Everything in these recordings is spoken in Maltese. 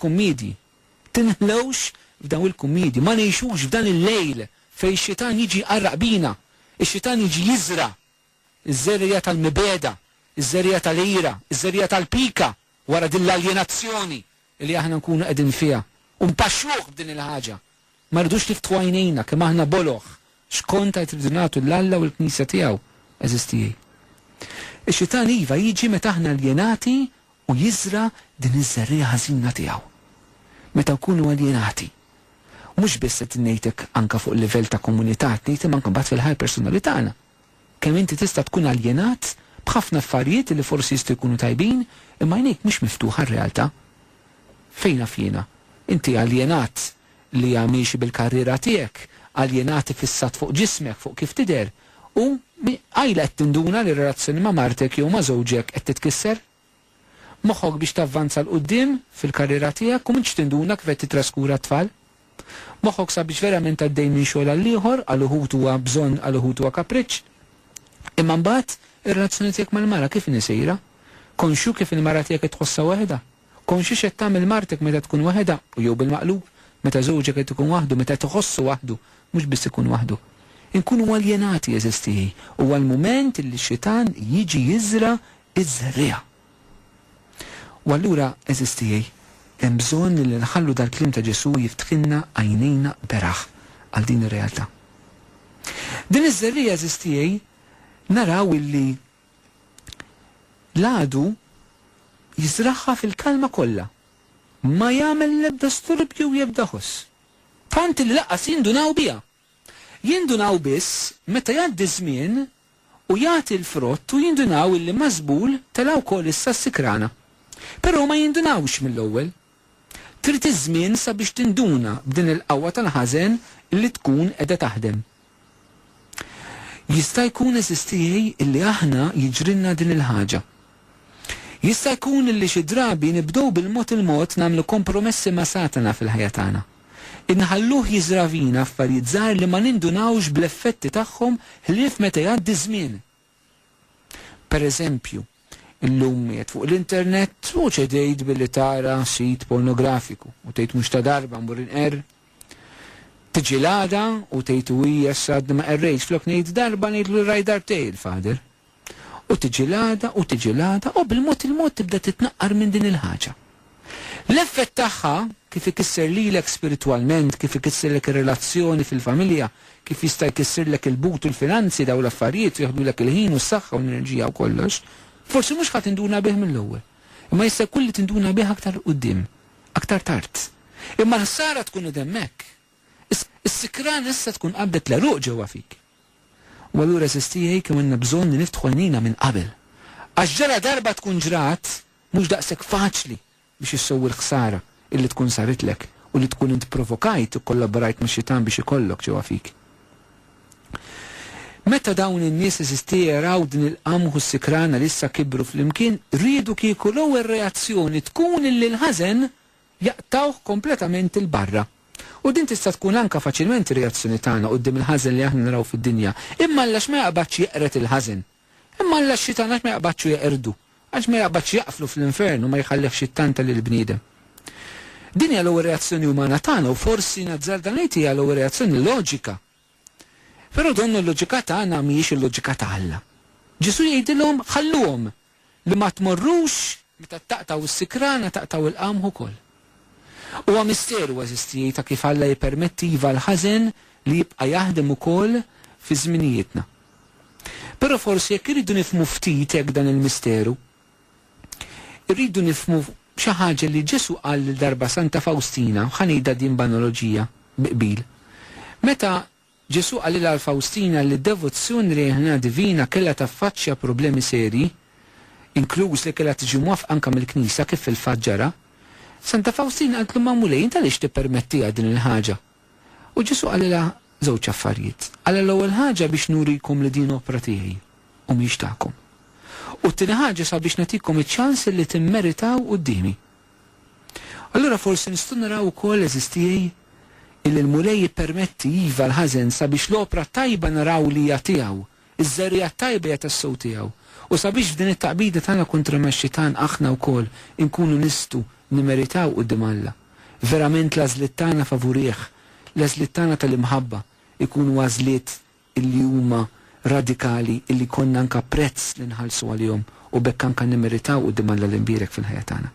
il-kummedji. Tinħlewx f'dawn il-kummedji, ma ngħixux f'dan il-lejl fejn ix-xitan jiġi qarraq bina, ix-xitan jiġi jiżra iż-żerrija tal-mibeda, iż-żerrija tal-ira, iż-żerrija tal-pika wara din l-aljenazzjoni li aħna nkunu qegħdin fiha. U mpaxxuh b'din il-ħaġa. Ma rridux niftħu għajnejna kemm aħna boloħ x'konta jtridu nagħtu l-Alla u l-Knisja tiegħu eżistijej. Ix-xitan iva jiġi meta aħna aljenati u jiżra din iż-żerrija ħażina tiegħu. Meta nkunu aljenati. Mhux biss qed ngħidlek anke fuq il-livell ta' komunità, ngħidlek anke mbagħad fil-ħajja personali tagħna. Kemm inti tista' tkun aljenat b'ħafna affarijiet li forsi jistgħu jkunu tajbin, imma għajnejk mhux miftuħa r-realtà. Fejna fina? Inti aljenat li għamiex bil-karriera tiegħek, aljenati fissat fuq ġismek, fuq kif tidher, u għajla qed tinduna li relazzjoni ma' martek jew ma' żewġek qed titkisser? Moħħok biex tavvanza l-qudiem fil-karriera tiegħek u minx tinduna kif qed titraskura t-tfal? Moħħok sabiex verament għaddej minn xogħol għal ieħor, għal uħud huwa bżonn, għal uħud huwa kapriċċ. Imma mbagħad ir-relazzjoni tiegħek mal-mara kif inhi sejra? Konxu kif il-mara tiegħek qed tħossha waħedha? Konxu x'qed tagħmel martek meta tkun waħedha u jew bil-maqlub, meta żewġek qed ikun waħdu, meta tħossu waħdu, mhux biss ikun waħdu. Inkunu aljenati eżistijej u għal-moment li x-xitan jiġi jiżra iż-żerrija. U allura eżistijej, hemm bżonn li nħallu dal-klim ta' Ġesu jiftħilna għajnejna beraħ għal din ir-realtà. Din iż-żerrija eżistijej naraw illi l-għadu jizraħħa fil-kalma kollha. Ma jagħmel l-ebda storbju u jebda ħoss. Tant li laqqas jindunaw biha. Jindunaw biss meta jgħaddi żmien u jagħti l-frott u jindunaw illi mażbul telgħu wkoll issa s-sikrana. Però ma jindunawx mill-ewwel. Trid iż-żmien sabiex tinduna b'din il-qawwa tal-ħażen li tkun qiegħda taħdem. Jista' jkun eżistijej illi aħna jiġrilna din il-ħaġa. Jista' jkun illi xi drabi nibdew bil-mod il-mod nagħmlu kompromessi ma' Satana fil-ħajja tagħna. Inħalluh jiżravina affarijiet żgħar li ma nindunawx bl-effetti tagħhom ħlief meta jgħaddi żmien. Pereżempju, illum qiegħed fuq l-internet u ċedejt billi tara sit pornografiku u tgħid mhux ta' darba mbur inqer. Tiġi l-għada u tgħid hija s-sad ma qerrejx flok ngħid darba ngħidlu raj darbtej il-fader. U tiġi l-għada u tiġi l-għada u bil-mod il-mod tibda titnaqqar minn din il-ħaġa. L-effett tagħha kif ikisser lilek spiritwalment, kif ikisserlek ir-relazzjoni fil-familja, kif jista' jkissirlek il-but u l-finanzi daw l-affarijiet jieħdulek il-ħin u s-saħħa u l-enerġija u kollox, forsi mhux ħadd tinduna bih mill-ewwel. Imma jista' jkun li tinduna bih aktar quddiem, aktar tard. Imma l-ħsara tkun hemmhekk. Is-sikran issa tkun qabdet l-eruq ġewwa fik. U allura eżistijej kemm għandna bżonn li niftħu għajnejna minn qabel. Għax ġara darba tkun ġrat mhux daqshekk faċli biex issewwi l-ħsara illi tkun saritlek u li tkun int provokajt u kollaborajt max-xitan biex ikollok ġewwa fik. Meta dawn in-nies eżistijej jaraw din il-qamħu s-sikrana li issa kibru flimkien, rridu kieku l-ewwel reazzjoni tkun illi l-ħażen jaqtawh kompletament il-barra. U din tista' tkun anke faċilment ir-reazzjoni tagħna quddiem il-ħażen li aħna naraw fid-dinja. Imma għax ma jaqbadx jeqret il-ħażen. Imma għax xitan għax ma jaqbadx jeqerdu. Għax ma jaqbadx jaqflu fl-infernu ma jħallef xittanta lill-bniedem. Din hija l-ewwel reazzjoni umana tagħna u forsi nazzarda ngħid hija l-ewwel reazzjoni loġika. Però donnu l-loġika tagħna mhijiex il-loġika ta' Alla. Ġesu jgħidilhom ħalluhom li ma tmorrux meta taqtaw is-sikrana taqtaw il-qamħ ukoll. Huwa misteru eżistijej ta' kif Alla jippermetti iva l-ħażen li jibqa' jaħdem ukoll fi żminijietna. Però forsi jekk iridu nifhmu ftit hekk dan il-misteru, irridu nifhmu xi ħaġa li Ġesu qal darba Santa Fawstina, ħanejda din b'analoġija biqbil. Meta Ġesu qalilha l-Fawstina li d-devozzjoni reħna divina kellha taffaċċja problemi serji, inkluż li kellha tiġi mwafqa anke mill-Knisja kif fil-fatt ġara, Santa Fawstina qalt lu Mamulej inta għaliex tippermettiha din il-ħaġa. U Ġesu qalilha żewġ affarijiet. Għal l-ewwel ħaġa biex nurikom li din opra tiegħi u mhix tagħkom. U t-tieni ħaġa sabiex nagħtikom iċ-ċans li timmeritaw qudiemi. Allura forsi nistgħu naraw ukoll eżistijej illi l-mulej jippermetti iva l-ħażen sabiex l-opra tajba naraw li hija tiegħu iż-żerrija tajba hija tas-sew tiegħu. U sabiex f'din it-taqbida tagħna kontra x-xitan aħna wkoll inkunu nistgħu nimmeritaw quddiem Alla. Verament l-għażliet tagħna favorih, l-għażliet tagħna tal-imħabba ikunu għażliet illi huma radikali illi konna anka prezz li nħallsu għalihom u bekk anka nimmeritaw quddiem Alla l-imbierek fil-ħajja tagħna.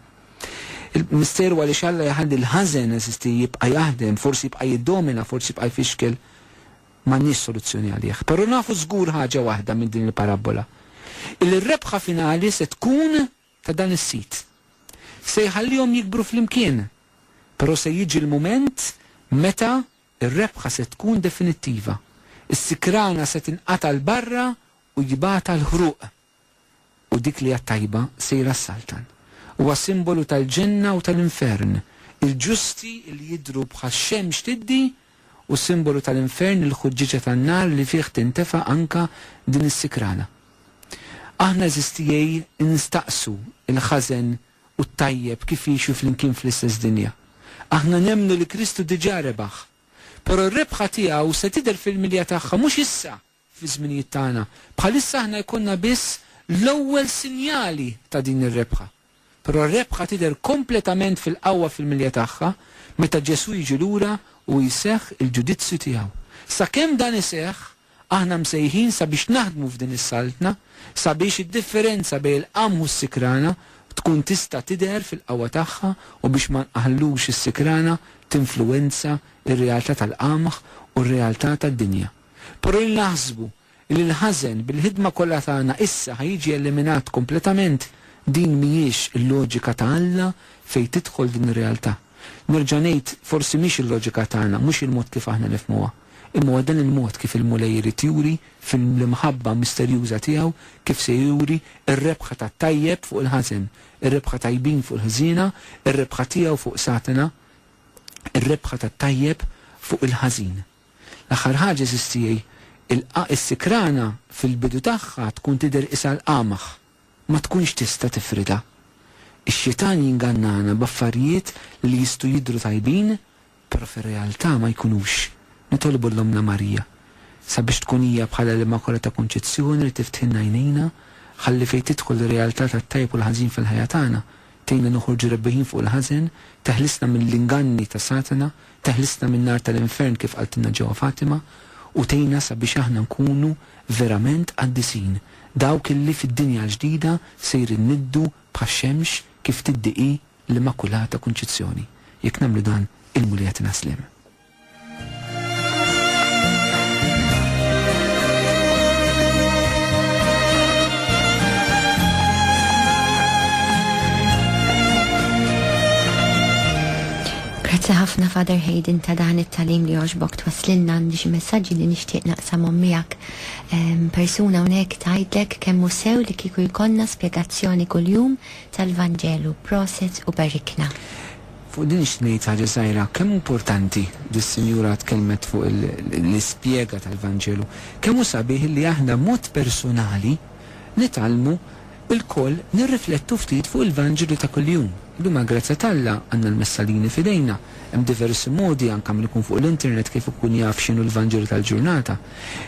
Il-misteru għaliex Alla jħalli l-ħażen eżisti jibqa' jaħdem, forsi jibqa' jiddomina, forsi jibqa' jfixkel, m'għandniex soluzzjoni għalih. Però nafu żgur ħaġa waħda minn din il-parabola. Il-rebħa finali se tkun ta' dan is-sit. Se jħallihom jikbru fl-imkien, però se jiġi l-mument meta ir-rebħa se tkun definittiva. Is-sikrana se tinqata' l-barra u jibata l-ħruq. U dik li għat-tajba sejra s-saltan. Huwa simbolu tal-ġenna u tal-infern. Il-ġusti li jidru bħal xemx tiddi u simbolu tal-infern il-ħuġġiġa tan-nar li fih tintefa' anka din is-sikrana. Aħna eżistijej nistaqsu il-ħażen u t-tajjeb kif jixu fl-imkien fl-istess dinja. Aħna nemnu li Kristu diġà rebaħ. Però r-rebħa tiegħu se tidher fil-milja tagħha mhux issa fi żminijiet tagħna. Bħalissa aħna jkollna biss l-ewwel sinjali ta' din ir-rebħa. Però r-rebħa tidher kompletament fil-qawwa fil-milja tagħha meta Ġesu jiġi lura u jseħħ il-ġudizzju tiegħu. Sakemm dan iseħħ aħna msejħin sabiex naħdmu f'din is-saltna, sabiex id-differenza bejn il-qam u s-sikrana tkun tista' tidher fil-qawwa tagħha u biex ma nqaħlux is-sikrana tinfluwenza ir-realtà tal-qamħ u r-realtà tad-dinja. Però li naħsbu li l-ħażen bil-ħidma kollha tagħna issa ħajjiġi eliminat kompletament, din mhijiex il-loġika ta' Alla fejn tidħol din ir-realtà. Nerġa' ngħid forsi mhix il-loġika tagħna, mhux il-mod kif aħna nifhmuha. Imma dan il-mod kif il-mulej irid juri fil-imħabba misterjuża tiegħu kif se juri r-rebħa tat-tajjeb fuq il-ħażen, ir-rebħa tajbin fuq il-ħżiena, ir-rebħa tiegħu fuq Satana, ir-rebħa tat-tajjeb fuq il-ħażin. L-aħħar ħaġa sistijej is-sikrana fil-bidu tagħha tkun tidher isha l-qamaħ, ma tkunx tista' tifrida. Ix-xitan jingannana b'affarijiet li jistgħu jidhru tajbin, però fir-realtà ma jkunux. Nitolbu l-Omna Marija sabiex tkun hija bħala l-Immakolata Konċezzjoni li tiftiħilna għajnejna, ħalli fejn tidħol ir-realtà tat-tajb u l-ħażin fil-ħajja tagħna, tgħinna noħorġu rebbieħin fuq il-ħażen, teħlisna mill-inganni ta' Satana, teħlisna min-nar tal-infern kif qaltilna ġewwa Fatima, u tgħinna sabiex aħna nkunu verament qaddisin. Dawk illi fid-dinja l-ġdida sejrin niddu bħax-xemx kif tiddiqi l-Immakolata Konċezzjoni. Jekk nagħmlu dan il-mulija tinaslim. Grazzi ħafna Father Hayden ta' dan it-talim li għoġbok twaslilna għandi xi messaġġi li nixtieq naqsamhom miegħek. Persuna hawnhekk tgħidlek kemm hu sew li kieku jkollna spjegazzjoni kuljum tal-Vanġelu, proset u barikna. Fuq din ixtnejt ħaġa żgħira, kemm importanti dis-Sinjura tkellmet fuq l-ispjega tal-Vanġelu, kemm hu sabiħ li aħna mod personali nitalmu il-koll nirriflettu ftit fuq il-Vanġelu ta' kuljum. Illum grazzi Alla għandna l-messalini fidejna, hemm diversi modi anke li jkun fuq l-internet kif ikun jaf x'inhu l-Vanġelu tal-ġurnata.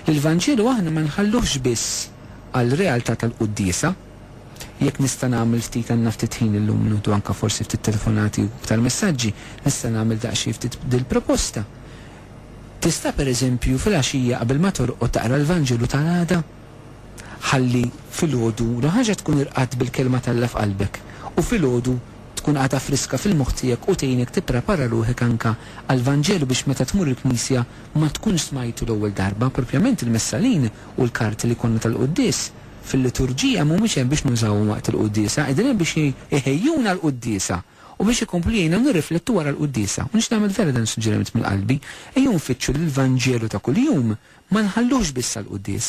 Il-Vanġelu aħna ma nħalluhx biss għal realtà tal-quddiesa. Jekk nista' nagħmel ftit għandna ftit ħin illum nutu anke forsi ftit telefonati u tal-messaġġi, nista' nagħmel daqsxejn ftit dil-proposta. Tista' pereżempju fil-għaxija qabel ma torqod taqra l-Vanġelu tal-għada, ħalli fil-għodu ħaġa tkun irqad bil-kelma tal-la f'qalbek u fil-għodu tkun għata friska fil-moħtijek u tejnek tipprepara ruħek anka għal-Vanġelu biex meta tmur il-Knisja ma tkunx smajtu l-ewwel darba, propjament il-messalin u l-karti li konna tal-Qudies fil-liturġija mhumiex hemm biex nużawhom waqt il-Quddiesa, qegħdin hemm biex iħejjuna l-Quddiesa u biex ikomplu jgħinna nirriflettu wara l-Quddiesa. U nix nagħmel vera dan suġġeriment mill-qalbi, ejjew nfittxu l-Vanġelu ta' kuljum ma nħallux biss għall-Quddies,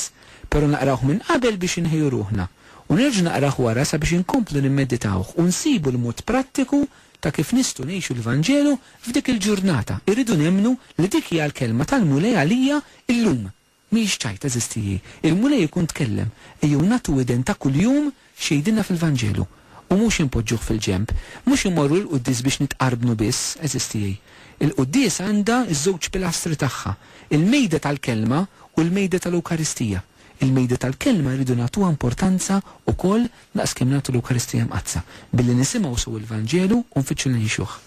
però naqrawh minn qabel biex inħejju ruħna. U nerġa' naqrah wara sabiex inkomplu nimmeditawh u nsibu l-mod prattiku ta' kif nistgħu ngħixu l-Vanġelu f'dik il-ġurnata. Irridu nemmnu li dik hija l-kelma tal-mulej għalija illum. Mhix ċajta eżistijie. Il-mulej ikun tkellem ejjew nagħtu widen ta' kuljum xejdinna fil-Vanġelu u mhux impoġġuh fil-ġemp, mhux imorru l-Quddies biex nitqarbnu biss eżistijie. Il-Quddies għandha ż-żewġ pilastri tagħha, il-mejda tal-kelma u l-mejda tal-Ewkaristija. Il-mejda tal-kelma jridu nagħtuha importanza wkoll naqs kemm nagħtu l-Ewkaristija mqazza billi nisimgħu sew il-Vanġelu u nfittxu nixuh.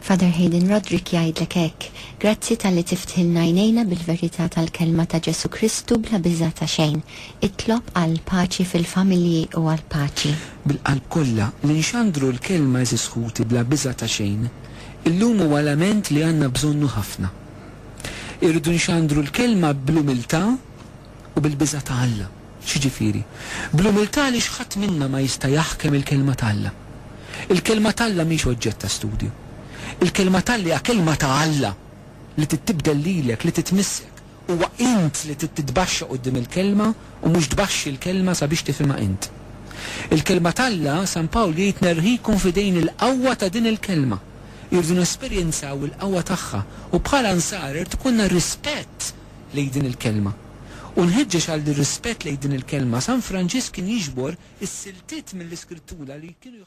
Father Hayden Roderick jgħidlek hekk, grazzi tal-li tiftħilna jnejna bil-verità tal-kelma ta' Ġesu Kristu bla biża ta' xejn. Itlob għal paċi fil-familji u għal paċi. Bil-qalb kollha li nxandru l-kelma eżisħuti bla biża ta' xejn. Illum huwa lament li għandna bżonnu ħafna. Irridu nxandru l-kelma bl-umiltà u bil-biża ta' Alla. X'jiġifieri? Bl-umiltà li x'ħadd minna ma jista' jaħkem il-kelma ta' Alla. Il-kelma ta' Alla mhix oġġett ta' studju. Il-kelma tal-li kelma ta' Alla li titibdel lilek, li titmissek, huwa int li titbaxxa qudiem il-kelma u mhux tbaxxi il-kelma sabiex tifhimha int. Il-kelma tal-Alla San Pawl jgħid nerħikum f'idejn il-qawwa ta' din il-kelma. Irdu nesperjenzaw il-qawwa tagħha u bħala nsar irid ikunna rispett lejn din il-kelma. U nħeġġeġ għal din rispett lejn din il-kelma San Franġisk kien jiġbor is-siltiet mill-Iskrittura li kienu